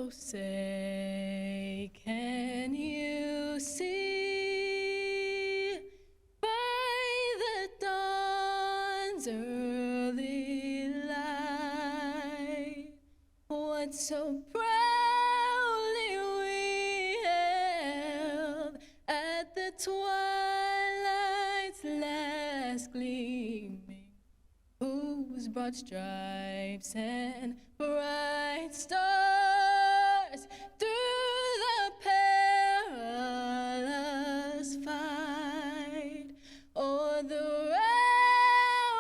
say, can you see by the dawn's early light what so proudly we held at the twilight's last gleaming, whose broad stripes and bright stars through the perilous fight o'er the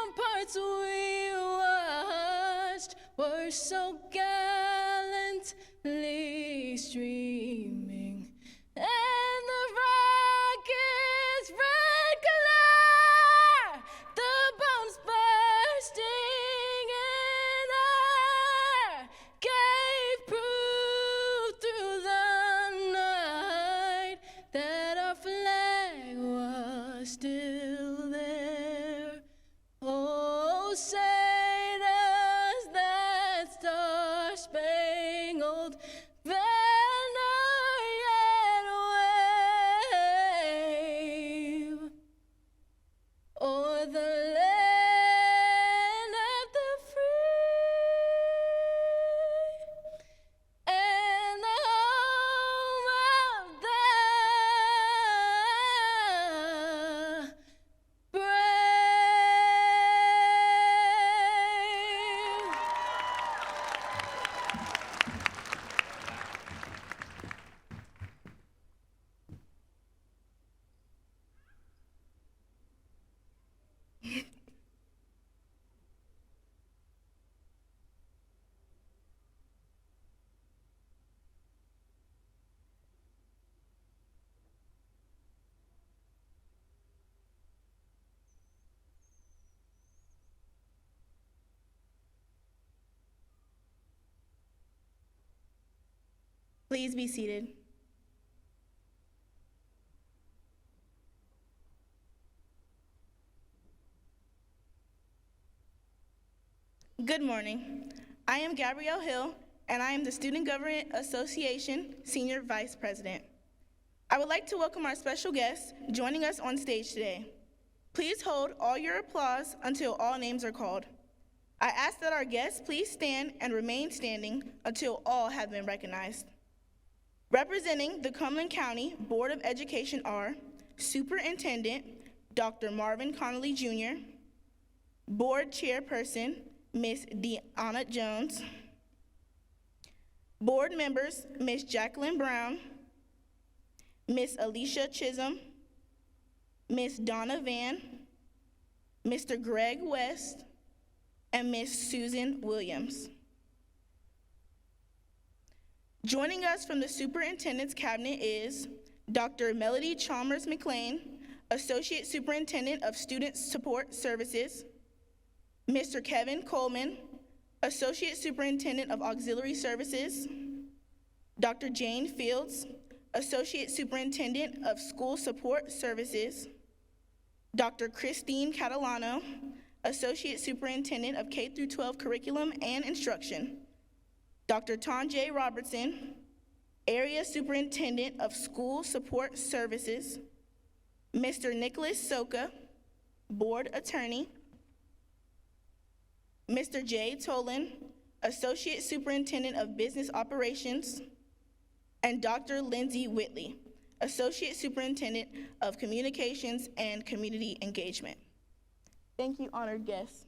ramparts we watched were so gallantly streaming, and the rocket's red glare, the bombs bursting in air, gave proof through the night that our flag was still there. Oh, say does that star-spangled banner yet wave o'er the land of the free and the home of the brave. Please be seated. Good morning. I am Gabrielle Hill, and I am the Student Government Association Senior Vice President. I would like to welcome our special guests joining us on stage today. Please hold all your applause until all names are called. I ask that our guests please stand and remain standing until all have been recognized. Representing the Cumberland County Board of Education are Superintendent Dr. Marvin Connolly Jr., Board Chairperson Ms. Deanna Jones, Board members Ms. Jacqueline Brown, Ms. Alicia Chisholm, Ms. Donna Van, Mr. Greg West, and Ms. Susan Williams. Joining us from the Superintendent's Cabinet is Dr. Melody Chalmers McLean, Associate Superintendent of Student Support Services, Mr. Kevin Coleman, Associate Superintendent of Auxiliary Services, Dr. Jane Fields, Associate Superintendent of School Support Services, Dr. Christine Catalano, Associate Superintendent of K-12 Curriculum and Instruction, Dr. Tonjay Robertson, Area Superintendent of School Support Services, Mr. Nicholas Soka, Board Attorney, Mr. Jay Tolan, Associate Superintendent of Business Operations, and Dr. Lindsay Whitley, Associate Superintendent of Communications and Community Engagement. Thank you, honored guests.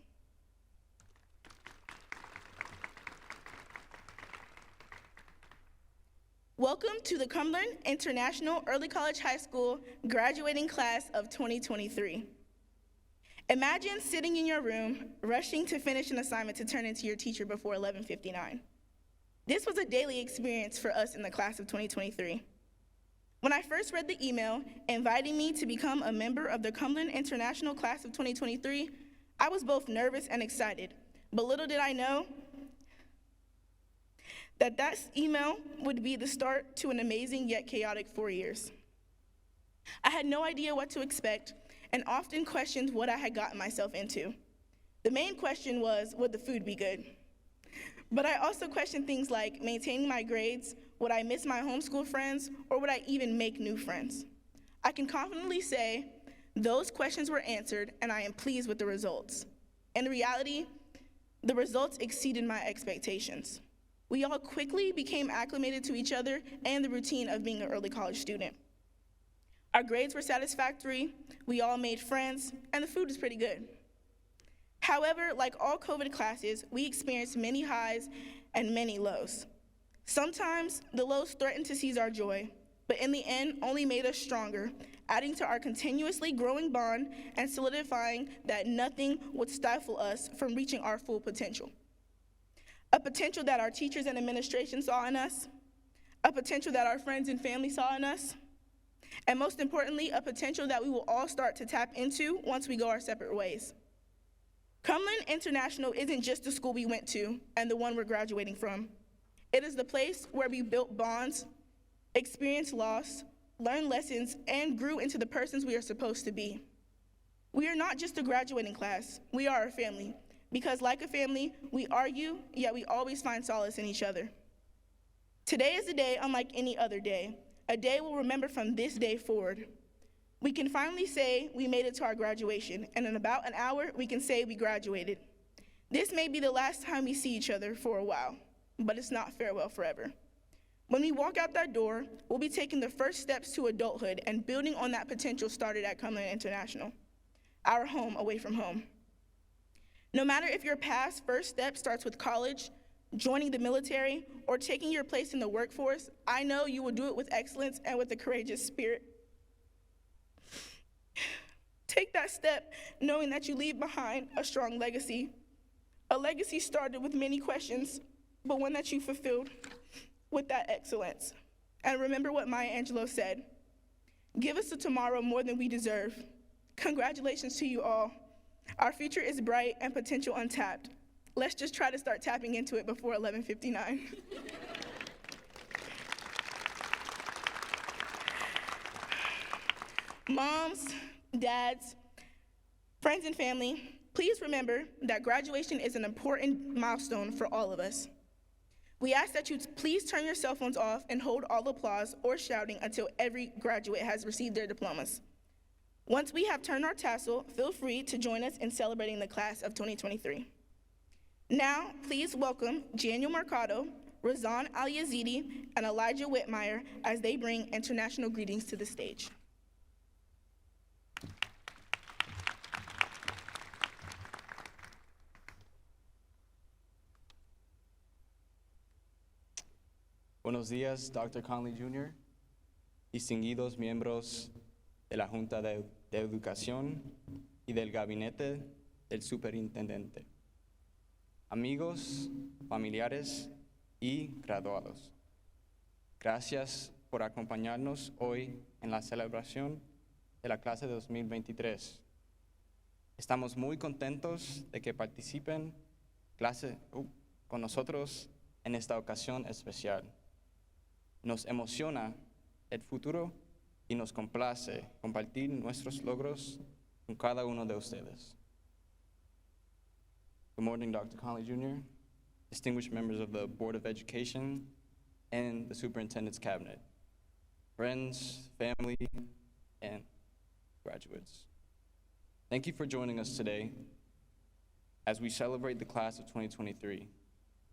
Welcome to the Cumberland International Early College High School graduating class of 2023. Imagine sitting in your room, rushing to finish an assignment to turn into your teacher before 11:59. This was a daily experience for us in the class of 2023. When I first read the email inviting me to become a member of the Cumberland International class of 2023, I was both nervous and excited, but little did I know that email would be the start to an amazing yet chaotic 4 years. I had no idea what to expect and often questioned what I had gotten myself into. The main question was, would the food be good? But I also question things like maintaining my grades, would I miss my homeschool friends, or would I even make new friends? I can confidently say those questions were answered, and I am pleased with the results. In reality, the results exceeded my expectations. We all quickly became acclimated to each other and the routine of being an early college student. Our grades were satisfactory, we all made friends, and the food was pretty good. However, like all COVID classes, we experienced many highs and many lows. Sometimes the lows threatened to seize our joy, but in the end only made us stronger, adding to our continuously growing bond and solidifying that nothing would stifle us from reaching our full potential. A potential that our teachers and administration saw in us, a potential that our friends and family saw in us, and most importantly, a potential that we will all start to tap into once we go our separate ways. Cumberland International isn't just the school we went to and the one we're graduating from. It is the place where we built bonds, experienced loss, learned lessons, and grew into the persons we are supposed to be. We are not just a graduating class, we are a family, because like a family, we argue, yet we always find solace in each other. Today is a day unlike any other day, a day we'll remember from this day forward. We can finally say we made it to our graduation, and in about an hour, we can say we graduated. This may be the last time we see each other for a while, but it's not farewell forever. When we walk out that door, we'll be taking the first steps to adulthood and building on that potential started at Cumberland International, our home away from home. No matter if your past first step starts with college, joining the military, or taking your place in the workforce, I know you will do it with excellence and with a courageous spirit. Take that step knowing that you leave behind a strong legacy. A legacy started with many questions, but one that you fulfilled with that excellence. And remember what Maya Angelou said, "Give us a tomorrow more than we deserve." Congratulations to you all. Our future is bright and potential untapped. Let's just try to start tapping into it before 11:59. Moms, dads, friends, and family, please remember that graduation is an important milestone for all of us. We ask that you please turn your cell phones off and hold all applause or shouting until every graduate has received their diplomas. Once we have turned our tassel, feel free to join us in celebrating the class of 2023. Now, please welcome Daniel Mercado, Razan Al-Yazidi, and Elijah Whitmire as they bring international greetings to the stage. Buenos días, Dr. Conley Jr., distinguidos miembros de la Junta de Educación y del Gabinete del Superintendente, amigos, familiares y graduados. Gracias por acompañarnos hoy en la celebración de la clase de 2023. Estamos muy contentos de que participen con nosotros en esta ocasión especial. Nos emociona el futuro y nos complace compartir nuestros logros con cada uno de ustedes. Good morning, Dr. Conley Jr., distinguished members of the Board of Education and the Superintendent's Cabinet, friends, family, and graduates. Thank you for joining us today as we celebrate the class of 2023.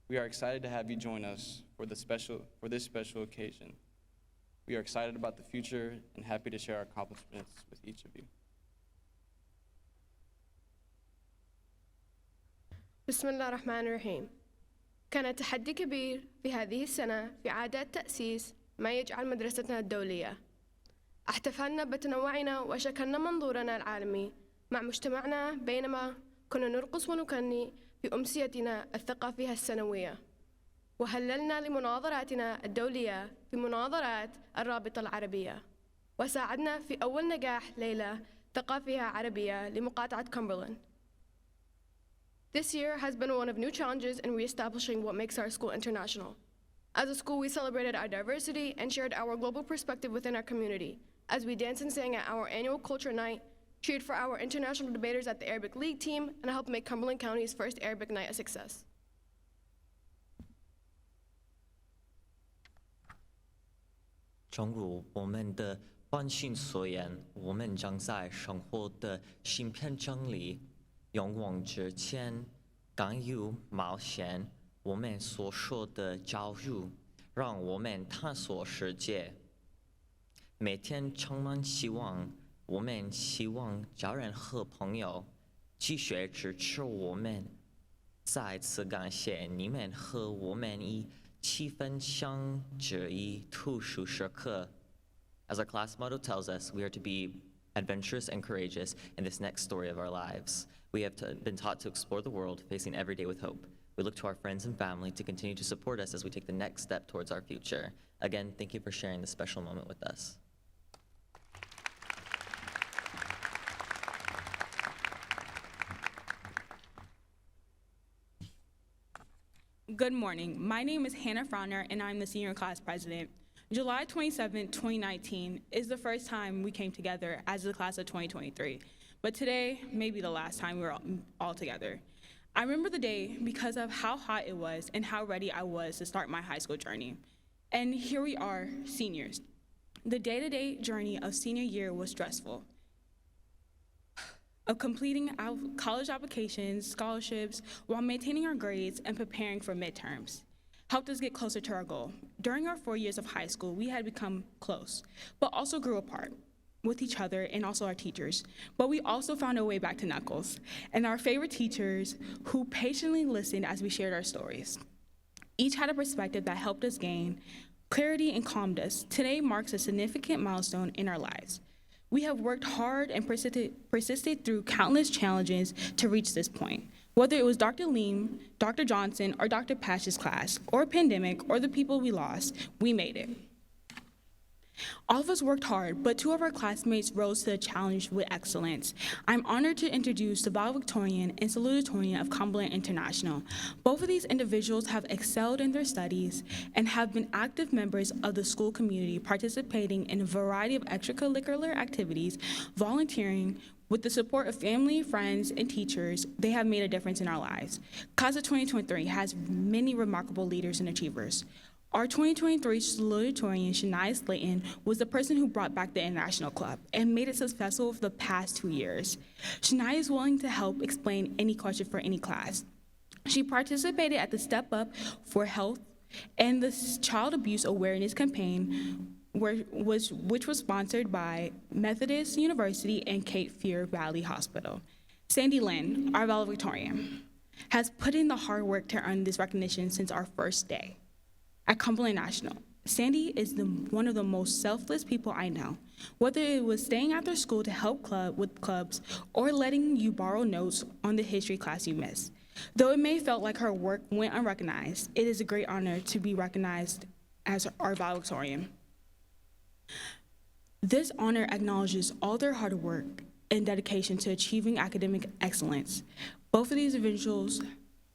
We are excited to have you join us for this special occasion. We are excited about the future and happy to share our accomplishments with each of you. بسم الله الرحمن الرحيم. كان تحدي كبير في هذه السنة في إعادة تأسيس ما يجعل مدرستنا الدولية. احتفلنا بتنوعنا وشكلنا منظورنا العالمي مع مجتمعنا بينما كنا نرقص ونكني في أمسيتنا الثقافية السنوية. وهللنا لمناظراتنا الدولية في مناظرات الرابطة العربية. وساعدنا في أول نجاح ليلة ثقافية عربية لمقاطعة Cumberland. This year has been one of new challenges in reestablishing what makes our school international. As a school, we celebrated our diversity and shared our global perspective within our community as we danced and sang at our annual culture night, cheered for our international debaters at the Arabic League team, and helped make Cumberland County's first Arabic night a success. 正如我们的本性所言，我们将在生活的新篇章里勇往直前，敢于冒险。我们所说的教育，让我们探索世界，每天充满希望。我们希望家人和朋友继续支持我们。再次感谢你们和我们一起分享这一图书时刻。As our class motto tells us, we are to be adventurous and courageous in this next story of our lives. We have been taught to explore the world, facing every day with hope. We look to our friends and family to continue to support us as we take the next step towards our future. Again, thank you for sharing this special moment with us. Good morning. My name is Hannah Frauner, and I'm the senior class president. July 27, 2019 is the first time we came together as the class of 2023, but today may be the last time we're all together. I remember the day because of how hot it was and how ready I was to start my high school journey. And here we are, seniors. The day-to-day journey of senior year was stressful, of completing our college applications, scholarships, while maintaining our grades and preparing for midterms. Helped us get closer to our goal. During our 4 years of high school, we had become close, but also grew apart with each other and also our teachers. But we also found our way back to Knuckles and our favorite teachers who patiently listened as we shared our stories. Each had a perspective that helped us gain clarity and calmed us. Today marks a significant milestone in our lives. We have worked hard and persisted through countless challenges to reach this point. Whether it was Dr. Leem, Dr. Johnson, or Dr. Pash's class, or a pandemic, or the people we lost, we made it. All of us worked hard, but 2 of our classmates rose to the challenge with excellence. I'm honored to introduce the valedictorian and salutatorian of Cumberland International. Both of these individuals have excelled in their studies and have been active members of the school community, participating in a variety of extracurricular activities, volunteering. With the support of family, friends, and teachers, they have made a difference in our lives. Class of 2023 has many remarkable leaders and achievers. Our 2023 salutatorian, Shania Slayton, was the person who brought back the International Club and made it successful for the past 2 years. Shania is willing to help explain any question for any class. She participated at the Step Up for Health and the Child Abuse Awareness campaign, which was sponsored by Methodist University and Cape Fear Valley Hospital. Sandy Lynn, our valedictorian, has put in the hard work to earn this recognition since our first day at Cumberland National. Sandy is one of the most selfless people I know. Whether it was staying after school to help with clubs or letting you borrow notes on the history class you missed. Though it may have felt like her work went unrecognized, it is a great honor to be recognized as our valedictorian. This honor acknowledges all their hard work and dedication to achieving academic excellence. Both of these individuals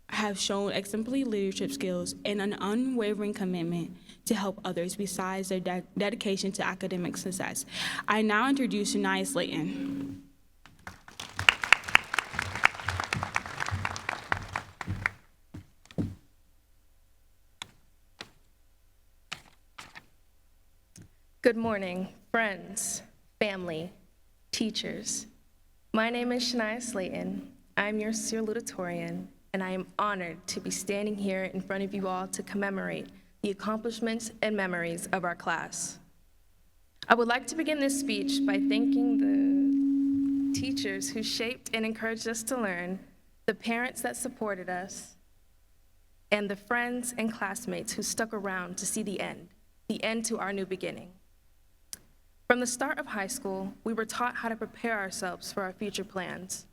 have shown exemplary leadership skills and an unwavering commitment to help others besides their dedication to academic success. I now introduce Shania Slayton. Good morning, friends, family, teachers. My name is Shania Slayton. I'm your salutatorian, and I am honored to be standing here in front of you all to commemorate the accomplishments and memories of our class. I would like to begin this speech by thanking the teachers who shaped and encouraged us to learn, the parents that supported us, and the friends and classmates who stuck around to see the end to our new beginning. From the start of high school, we were taught how to prepare ourselves for our future plans,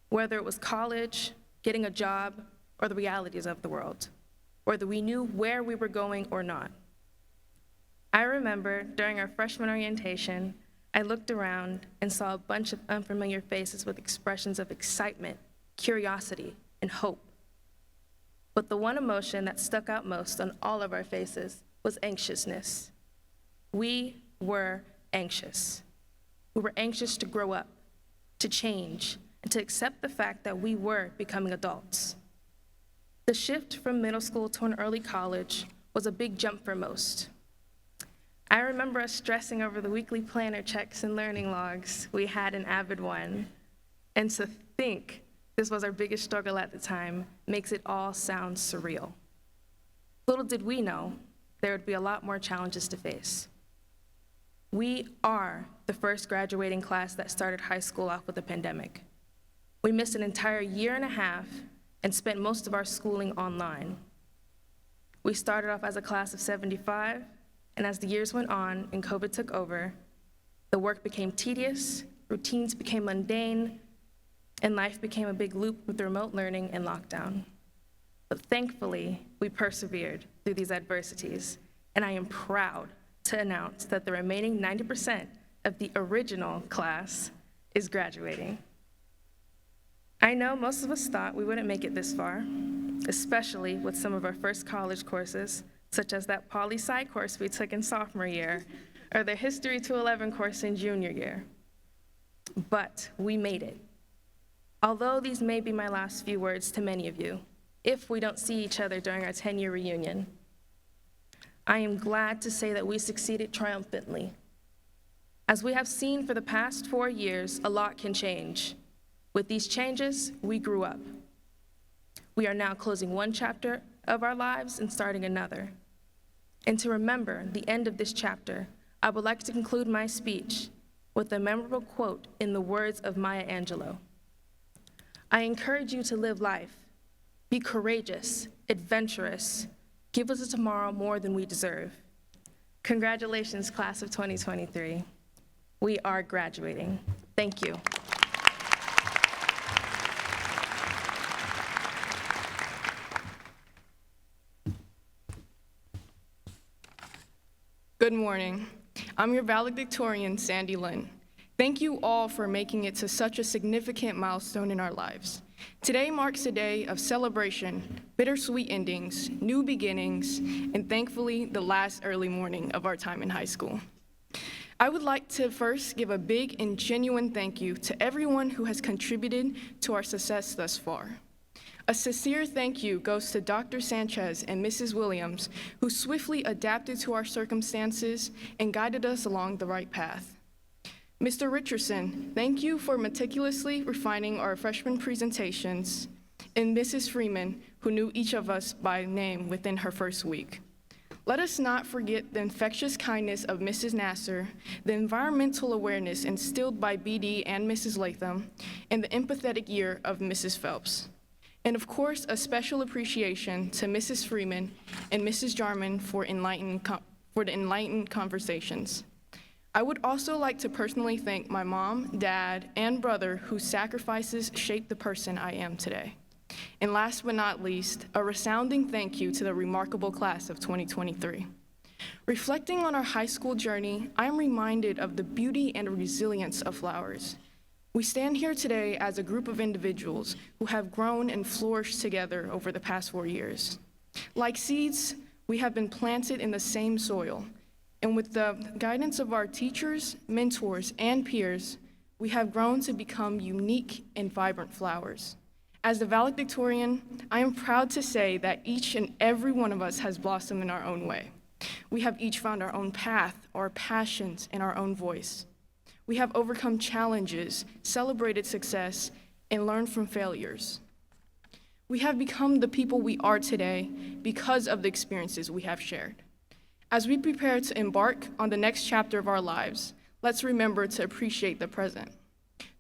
whether it was college, getting a job, or the realities of the world, whether we knew where we were going or not. I remember during our freshman orientation, I looked around and saw a bunch of unfamiliar faces with expressions of excitement, curiosity, and hope. But the one emotion that stuck out most on all of our faces was anxiousness. We were anxious. We were anxious to grow up, to change, and to accept the fact that we were becoming adults. The shift from middle school to an early college was a big jump for most. I remember us stressing over the weekly planner checks and learning logs. We had an avid one. And to think this was our biggest struggle at the time makes it all sound surreal. Little did we know there would be a lot more challenges to face. We are the first graduating class that started high school off with a pandemic. We missed an entire year and a half and spent most of our schooling online. We started off as a class of 75, and as the years went on and COVID took over, the work became tedious, routines became mundane, and life became a big loop with remote learning and lockdown. But thankfully, we persevered through these adversities, and I am proud to announce that the remaining 90% of the original class is graduating. I know most of us thought we wouldn't make it this far, especially with some of our first college courses, such as that poli-sci course we took in sophomore year, or the History 211 course in junior year. But we made it. Although these may be my last few words to many of you, if we don't see each other during our 10-year reunion, I am glad to say that we succeeded triumphantly. As we have seen for the past 4 years, a lot can change. With these changes, we grew up. We are now closing one chapter of our lives and starting another. And to remember the end of this chapter, I would like to conclude my speech with a memorable quote in the words of Maya Angelou. I encourage you to live life. Be courageous, adventurous. Give us a tomorrow more than we deserve. Congratulations, class of 2023. We are graduating. Thank you. Good morning. I'm your valedictorian, Sandy Lynn. Thank you all for making it to such a significant milestone in our lives. Today marks a day of celebration, bittersweet endings, new beginnings, and thankfully, the last early morning of our time in high school. I would like to first give a big and genuine thank you to everyone who has contributed to our success thus far. A sincere thank you goes to Dr. Sanchez and Mrs. Williams, who swiftly adapted to our circumstances and guided us along the right path. Mr. Richardson, thank you for meticulously refining our freshman presentations, and Mrs. Freeman, who knew each of us by name within her first week. Let us not forget the infectious kindness of Mrs. Nasser, the environmental awareness instilled by BD and Mrs. Latham, and the empathetic ear of Mrs. Phelps. And of course, a special appreciation to Mrs. Freeman and Mrs. Jarman for the enlightened conversations. I would also like to personally thank my mom, dad, and brother whose sacrifices shaped the person I am today. And last but not least, a resounding thank you to the remarkable class of 2023. Reflecting on our high school journey, I am reminded of the beauty and resilience of flowers. We stand here today as a group of individuals who have grown and flourished together over the past 4 years. Like seeds, we have been planted in the same soil, and with the guidance of our teachers, mentors, and peers, we have grown to become unique and vibrant flowers. As the valedictorian, I am proud to say that each and every one of us has blossomed in our own way. We have each found our own path, our passions, and our own voice. We have overcome challenges, celebrated success, and learned from failures. We have become the people we are today because of the experiences we have shared. As we prepare to embark on the next chapter of our lives, let's remember to appreciate the present.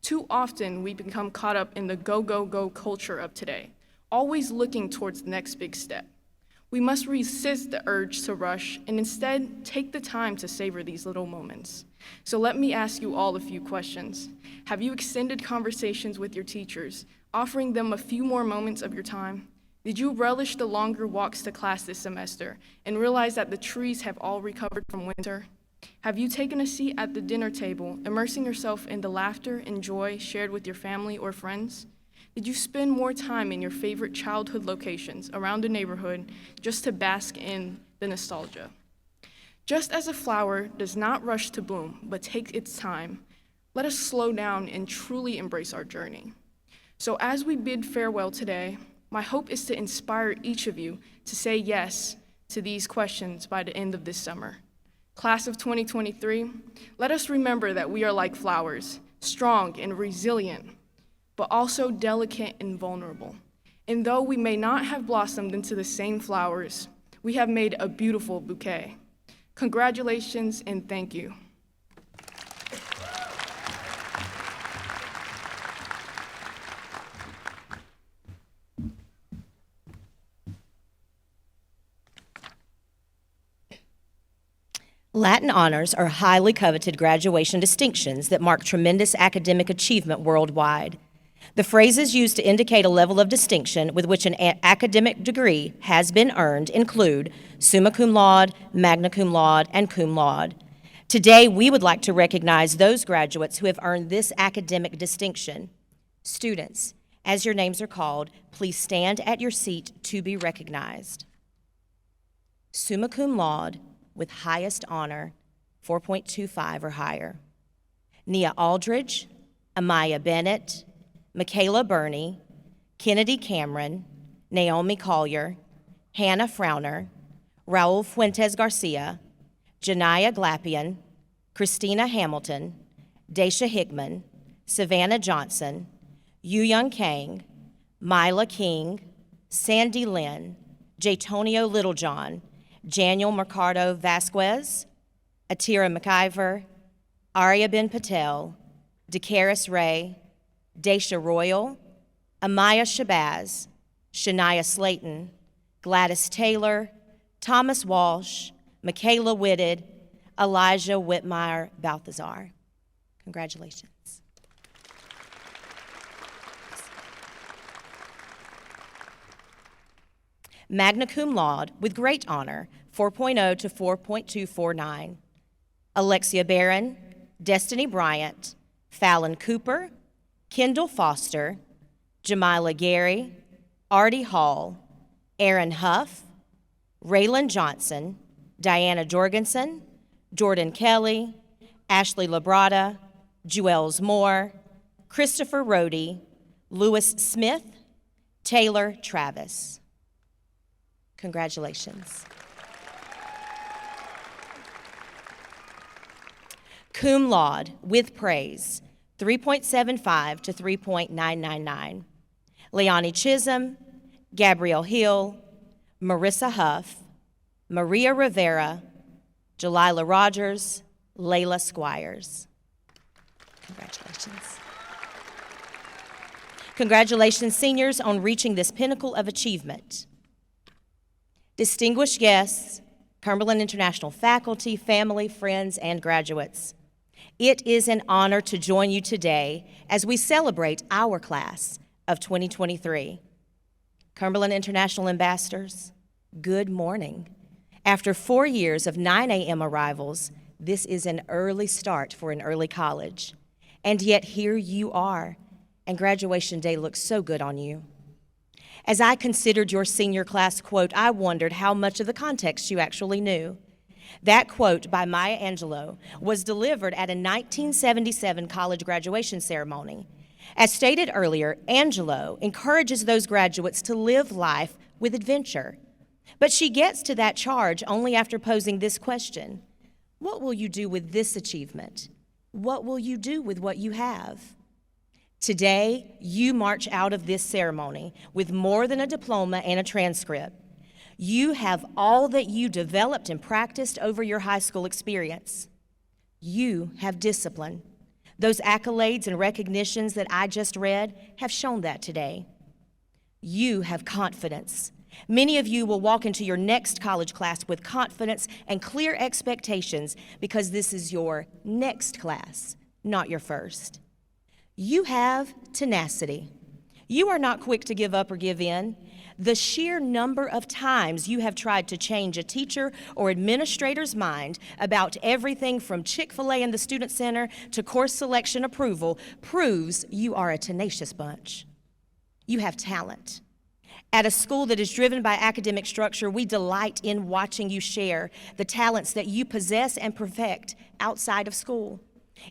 Too often, we become caught up in the go, go, go culture of today, always looking towards the next big step. We must resist the urge to rush and instead take the time to savor these little moments. So let me ask you all a few questions. Have you extended conversations with your teachers, offering them a few more moments of your time? Did you relish the longer walks to class this semester and realize that the trees have all recovered from winter? Have you taken a seat at the dinner table, immersing yourself in the laughter and joy shared with your family or friends? Did you spend more time in your favorite childhood locations around the neighborhood just to bask in the nostalgia? Just as a flower does not rush to bloom, but takes its time, let us slow down and truly embrace our journey. So as we bid farewell today, my hope is to inspire each of you to say yes to these questions by the end of this summer. Class of 2023, let us remember that we are like flowers, strong and resilient, but also delicate and vulnerable. And though we may not have blossomed into the same flowers, we have made a beautiful bouquet. Congratulations and thank you. Latin honors are highly coveted graduation distinctions that mark tremendous academic achievement worldwide. The phrases used to indicate a level of distinction with which an academic degree has been earned include summa cum laude, magna cum laude, and cum laude. Today, we would like to recognize those graduates who have earned this academic distinction. Students, as your names are called, please stand at your seat to be recognized. Summa cum laude, with highest honor, 4.25 or higher. Nia Aldridge, Amaya Bennett, Michaela Burney, Kennedy Cameron, Naomi Collier, Hannah Frowner, Raul Fuentes Garcia, Janiyah Glapian, Christina Hamilton, Daisha Hickman, Savannah Johnson, Yu-Young Kang, Mila King, Sandy Lynn, Jaytonio Littlejohn, Janiel Mercado Vasquez, Atira McIver, Arya Ben Patel, DeCaris Ray, Daisha Royal, Amaya Shabazz, Shania Slayton, Gladys Taylor, Thomas Walsh, Michaela Whitted, Elijah Whitmire Balthazar. Congratulations. Magna cum laude with great honor, 4.0 to 4.249. Alexia Barron, Destiny Bryant, Fallon Cooper, Kendall Foster, Jamila Gary, Artie Hall, Aaron Huff, Raylan Johnson, Diana Jorgensen, Jordan Kelly, Ashley Labrada, Jewels Moore, Christopher Rohde, Lewis Smith, Taylor Travis. Congratulations. Cum laude with praise, 3.75 to 3.999. Leonie Chisholm, Gabrielle Hill, Marissa Huff, Maria Rivera, Jalila Rogers, Layla Squires. Congratulations. Congratulations, seniors, on reaching this pinnacle of achievement. Distinguished guests, Cumberland International faculty, family, friends, and graduates, it is an honor to join you today as we celebrate our class of 2023. Cumberland International ambassadors, good morning. After 4 years of 9 a.m. arrivals, this is an early start for an early college. And yet here you are, and graduation day looks so good on you. As I considered your senior class quote, I wondered how much of the context you actually knew. That quote by Maya Angelou was delivered at a 1977 college graduation ceremony. As stated earlier, Angelou encourages those graduates to live life with adventure. But she gets to that charge only after posing this question: what will you do with this achievement? What will you do with what you have? Today, you march out of this ceremony with more than a diploma and a transcript. You have all that you developed and practiced over your high school experience. You have discipline. Those accolades and recognitions that I just read have shown that today. You have confidence. Many of you will walk into your next college class with confidence and clear expectations because this is your next class, not your first. You have tenacity. You are not quick to give up or give in. The sheer number of times you have tried to change a teacher or administrator's mind about everything from Chick-fil-A in the Student Center to course selection approval proves you are a tenacious bunch. You have talent. At a school that is driven by academic structure, we delight in watching you share the talents that you possess and perfect outside of school.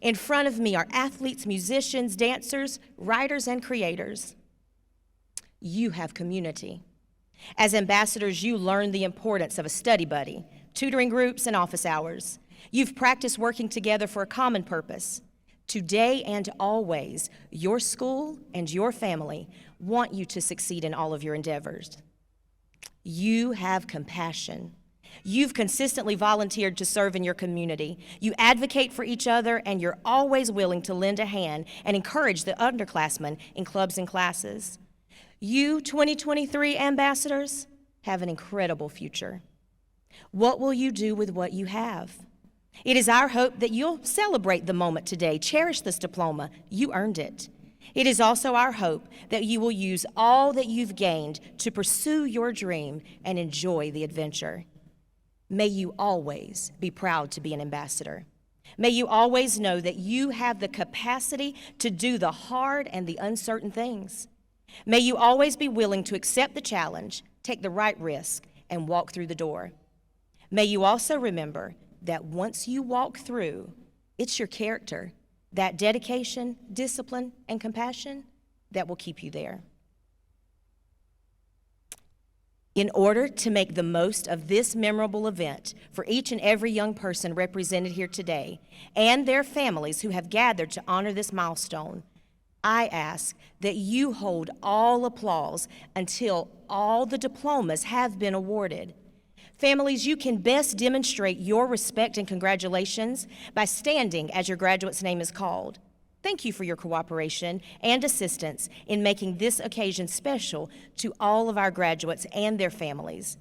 In front of me are athletes, musicians, dancers, writers, and creators. You have community. As ambassadors, you learn the importance of a study buddy, tutoring groups, and office hours. You've practiced working together for a common purpose. Today and always, your school and your family want you to succeed in all of your endeavors. You have compassion. You've consistently volunteered to serve in your community. You advocate for each other, and you're always willing to lend a hand and encourage the underclassmen in clubs and classes. You 2023 ambassadors have an incredible future. What will you do with what you have? It is our hope that you'll celebrate the moment today, cherish this diploma. You earned it. It is also our hope that you will use all that you've gained to pursue your dream and enjoy the adventure. May you always be proud to be an ambassador. May you always know that you have the capacity to do the hard and the uncertain things. May you always be willing to accept the challenge, take the right risk, and walk through the door. May you also remember that once you walk through, it's your character, that dedication, discipline, and compassion that will keep you there. In order to make the most of this memorable event for each and every young person represented here today and their families who have gathered to honor this milestone, I ask that you hold all applause until all the diplomas have been awarded. Families, you can best demonstrate your respect and congratulations by standing as your graduate's name is called. Thank you for your cooperation and assistance in making this occasion special to all of our graduates and their families.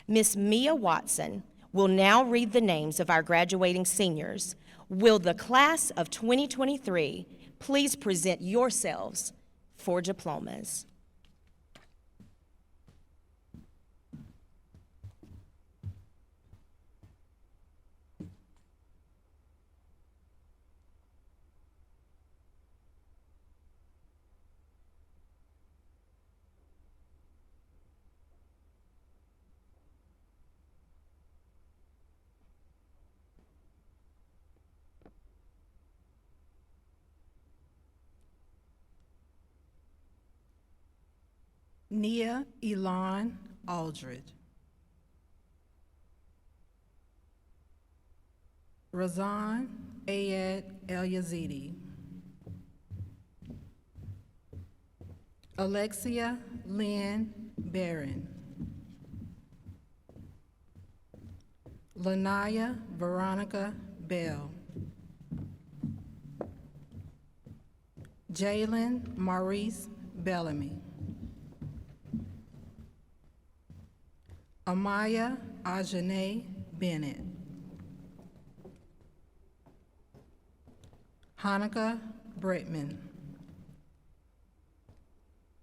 Miss Mia Watson will now read the names of our graduating seniors. Will the class of 2023 please present yourselves for diplomas? Nia Elon Aldridge. Razan Ayed El-Yazidi. Alexia Lynn Barron. Lanaya Veronica Bell. Jalen Maurice Bellamy. Amaya Ajane Bennett. Hanukkah Bretman.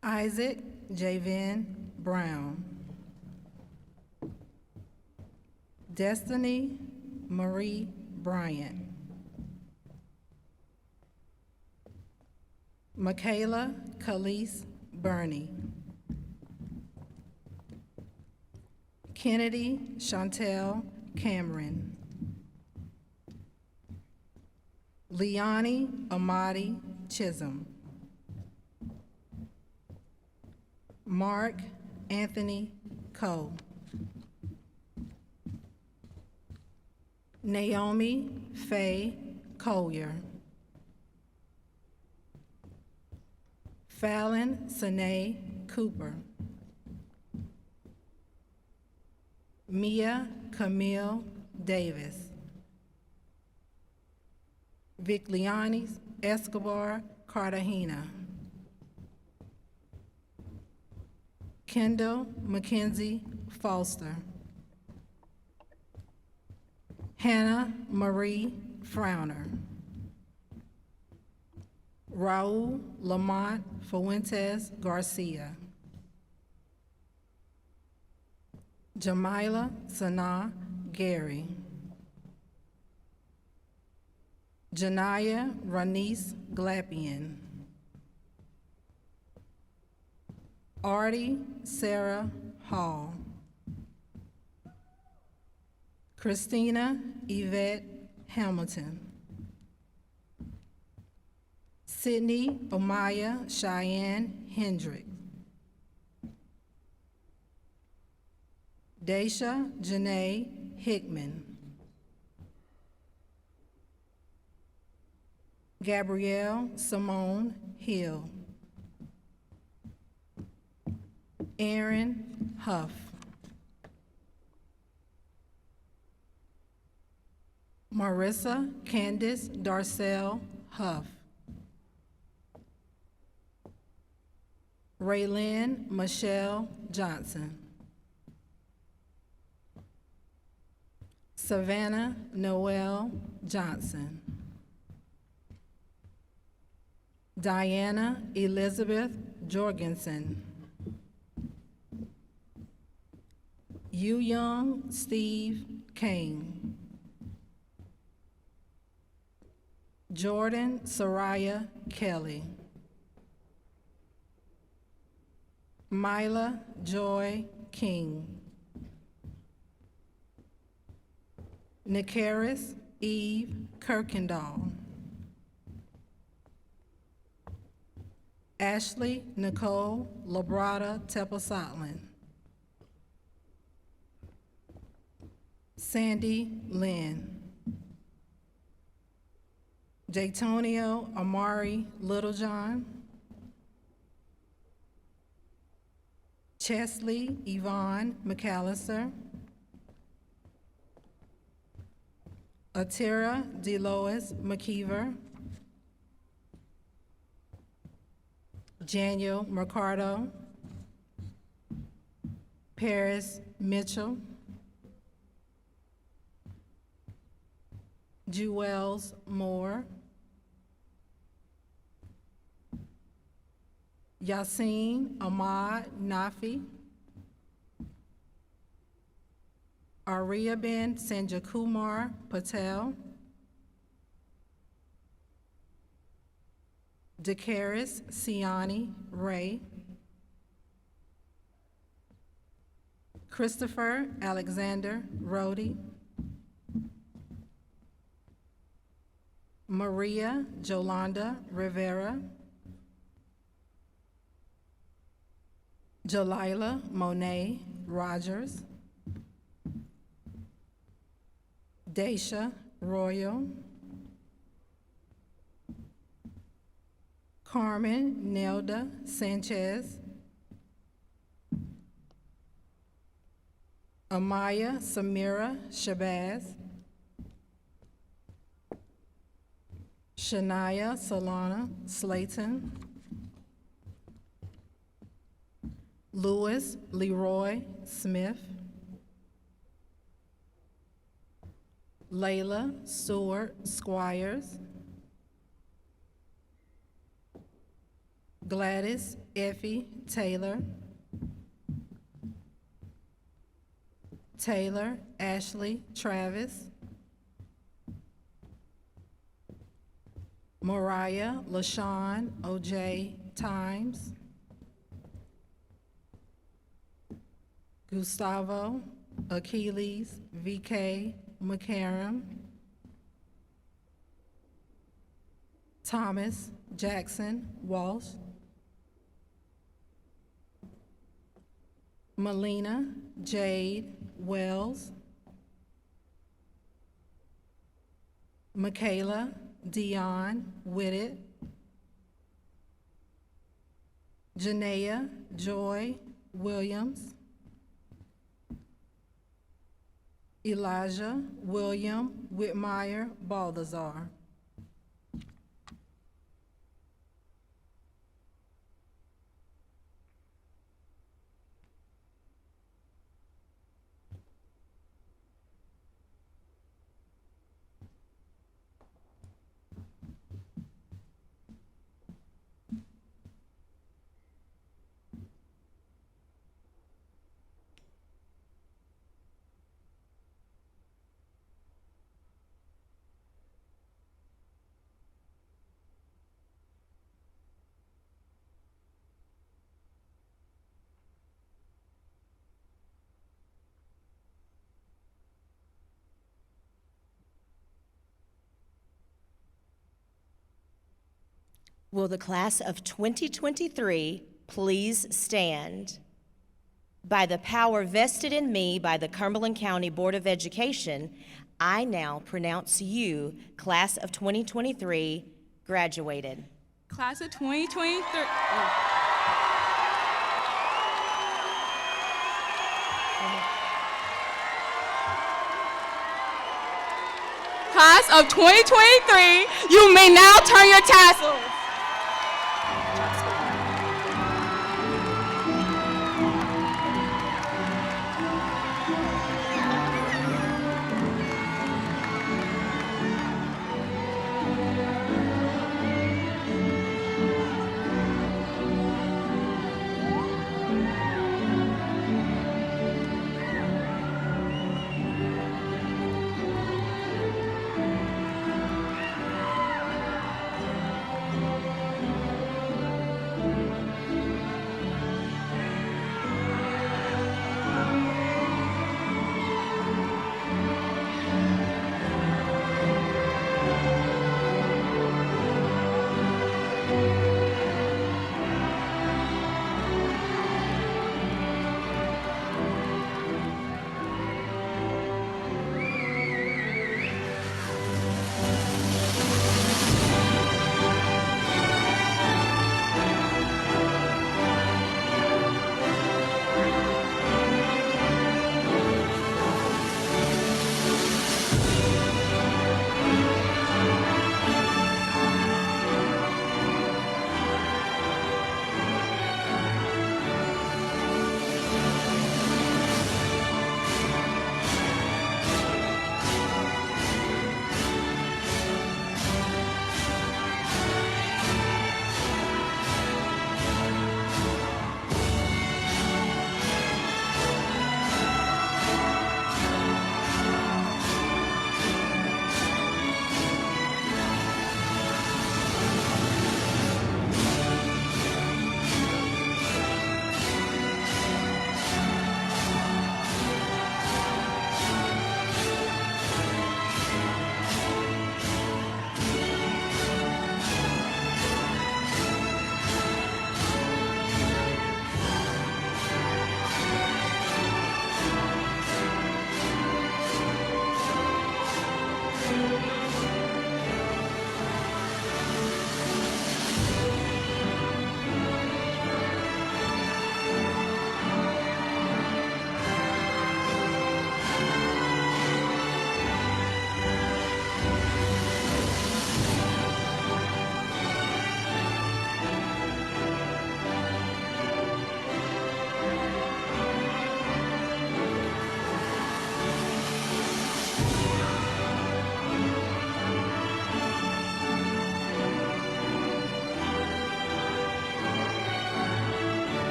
Isaac Javen Brown. Destiny Marie Bryant. Michaela Khalees Burney. Kennedy Chantel Cameron. Leonie Amadi Chisholm. Mark Anthony Coe. Naomi Faye Collier. Fallon Sanae Cooper. Mia Camille Davis. Viclianis Escobar Cartagena. Kendall Mackenzie Foster. Hannah Marie Frowner. Raul Lamont Fuentes Garcia. Jamila Sanaa Gary. Janaya Ranice Glapian. Artie Sarah Hall. Christina Yvette Hamilton. Sydney Omaya Cheyenne Hendrick. Daisha Janae Hickman. Gabrielle Simone Hill. Aaron Huff. Marissa Candace Darcell Huff. Raylyn Michelle Johnson. Savannah Noel Johnson. Diana Elizabeth Jorgensen. Yu Young Steve Kane. Jordan Soraya Kelly. Myla Joy King. Nikaris Eve Kirkendall. Ashley Nicole Labrada Tepasotlan. Sandy Lynn. Jaytonio Amari Littlejohn. Chesley Yvonne McAllister. Atira Delois McKeever. Daniel Mercado. Paris Mitchell. Jewels Moore. Yasin Ahmad Nafi. Aryaben Sanjakumar Patel. Dakaris Siani Ray. Christopher Alexander Rhodey. Maria Jolanda Rivera. Jalila Monet Rogers. Daisha Royal. Carmen Nelda Sanchez. Amaya Samira Shabazz. Shania Solana Slayton. Louis Leroy Smith. Layla Stewart Squires. Gladys Effie Taylor. Taylor Ashley Travis. Mariah LaShawn O.J. Times. Gustavo Achilles V.K. McCarran. Thomas Jackson Walsh. Melina Jade Wells. Michaela Dion Whitted. Janaea Joy Williams. Elijah William Whitmire Balthazar. Will the class of 2023 please stand? By the power vested in me by the Cumberland County Board of Education, I now pronounce you, class of 2023, graduated. Class of 2023. Class of 2023, you may now turn your tassels.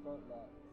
front lots.